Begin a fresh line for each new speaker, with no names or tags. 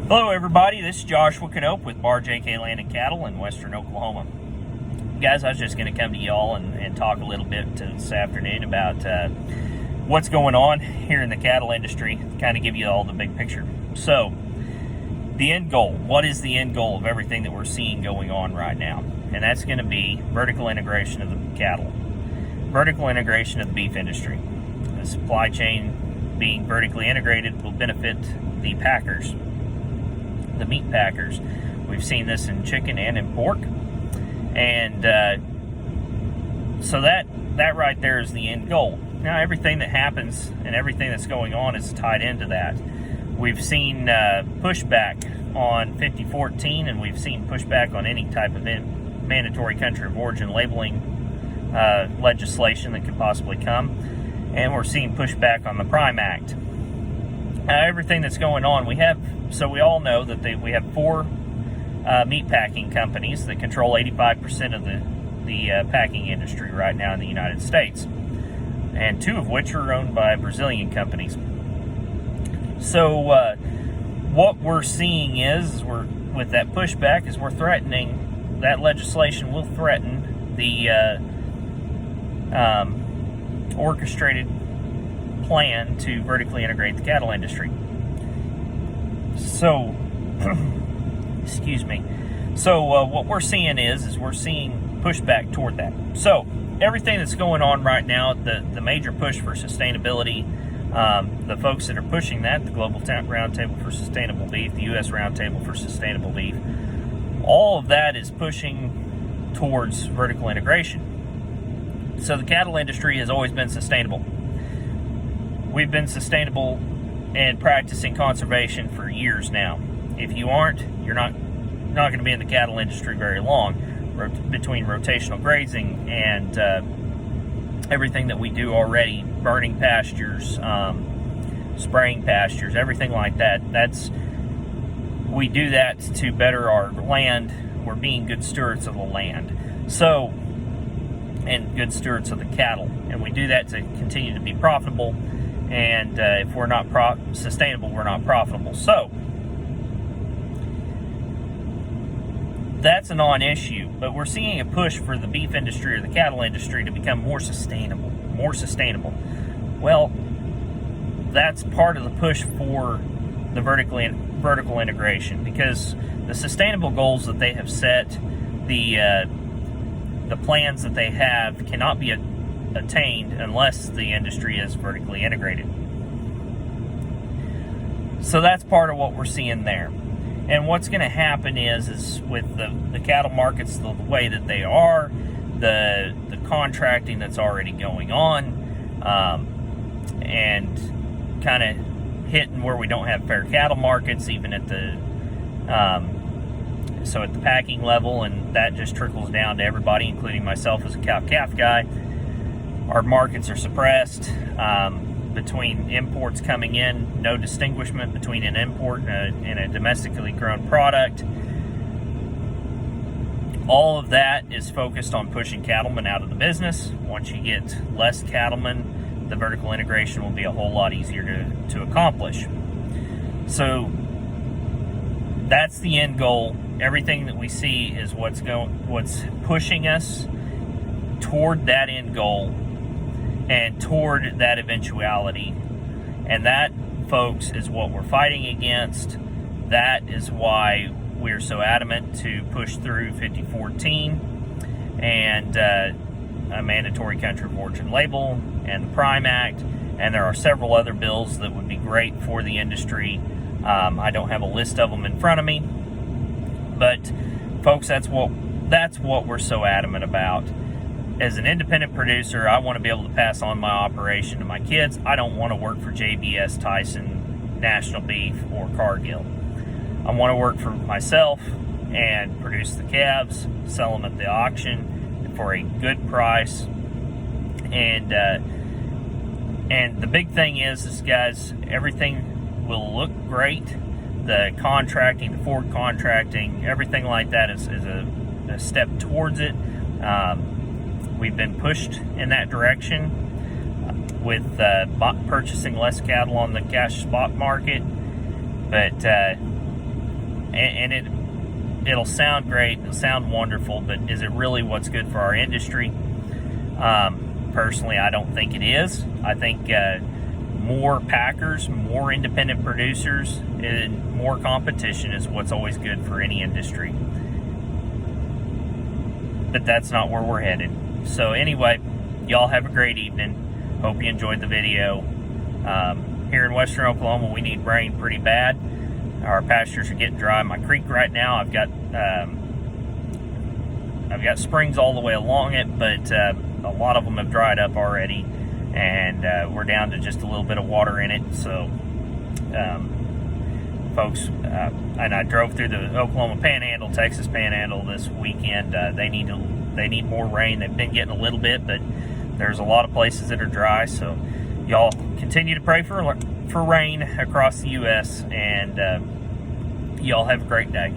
Hello everybody, this is Joshua Canope with Bar JK Land and Cattle in western Oklahoma. Guys, I was just going to come to y'all and talk a little bit this afternoon about what's going on here in the cattle industry, kind of give you all the big picture. So, the end goal. What is the end goal of everything that we're seeing going on right now? And that's going to be vertical integration of the cattle, vertical integration of the beef industry. The supply chain being vertically integrated will benefit the packers, the meat packers. We've seen this in chicken and in pork, and so that right there is the end goal. Now everything that happens and everything that's going on is tied into that. We've seen pushback on 5014, and we've seen pushback on any type of mandatory country of origin labeling legislation that could possibly come, and we're seeing pushback on the Prime Act. Everything that's going on, we all know that we have 4 meat packing companies that control 85% of the packing industry right now in the United States, and 2 of which are owned by Brazilian companies. So what we're seeing is with that pushback is we're threatening, that legislation will threaten the orchestrated plan to vertically integrate the cattle industry. So, excuse me. So what we're seeing is we're seeing pushback toward that. So everything that's going on right now, the major push for sustainability, the folks that are pushing that, the Global Roundtable for Sustainable Beef, the U.S. Roundtable for Sustainable Beef, all of that is pushing towards vertical integration. So the cattle industry has always been sustainable. We've been sustainable and practicing conservation for years now. If you aren't, you're not going to be in the cattle industry very long. Between rotational grazing and everything that we do already, burning pastures, spraying pastures, everything like that, we do that to better our land. We're being good stewards of the land, and good stewards of the cattle, and we do that to continue to be profitable. And if we're not sustainable, we're not profitable. So that's a non-issue, but we're seeing a push for the beef industry or the cattle industry to become more sustainable. Well, that's part of the push for the vertical integration, because the sustainable goals that they have set, the plans that they have cannot be attained unless the industry is vertically integrated. So that's part of what we're seeing there. And what's going to happen is with the cattle markets the way that they are, the contracting that's already going on, and kind of hitting where we don't have fair cattle markets, even at the at the packing level, and that just trickles down to everybody, including myself as a cow-calf guy. Our markets are suppressed between imports coming in, no distinguishment between an import and a domestically grown product. All of that is focused on pushing cattlemen out of the business. Once you get less cattlemen, the vertical integration will be a whole lot easier to accomplish. So that's the end goal. Everything that we see is what's pushing us toward that end goal and toward that eventuality. And that, folks, is what we're fighting against. That is why we're so adamant to push through 5014 and a mandatory country of origin label and the Prime Act. And there are several other bills that would be great for the industry. I don't have a list of them in front of me, but folks, that's what we're so adamant about. As an independent producer, I want to be able to pass on my operation to my kids. I don't want to work for JBS, Tyson, National Beef, or Cargill. I want to work for myself and produce the calves, sell them at the auction for a good price. And the big thing is guys, everything will look great. The contracting, the forward contracting, everything like that is a step towards it. We've been pushed in that direction with purchasing less cattle on the cash spot market, but and it'll sound great, it'll sound wonderful, but is it really what's good for our industry? Personally, I don't think it is. I think more packers, more independent producers, and more competition is what's always good for any industry. But that's not where we're headed. So anyway, y'all have a great evening. Hope you enjoyed the video. Here in western Oklahoma, we need rain pretty bad. Our pastures are getting dry. My creek right now, I've got springs all the way along it, but a lot of them have dried up already, and we're down to just a little bit of water in it. So folks, and I drove through the Oklahoma Panhandle, Texas Panhandle this weekend. They need more rain. They've been getting a little bit, but there's a lot of places that are dry. So y'all continue to pray for rain across the U.S., and y'all have a great day.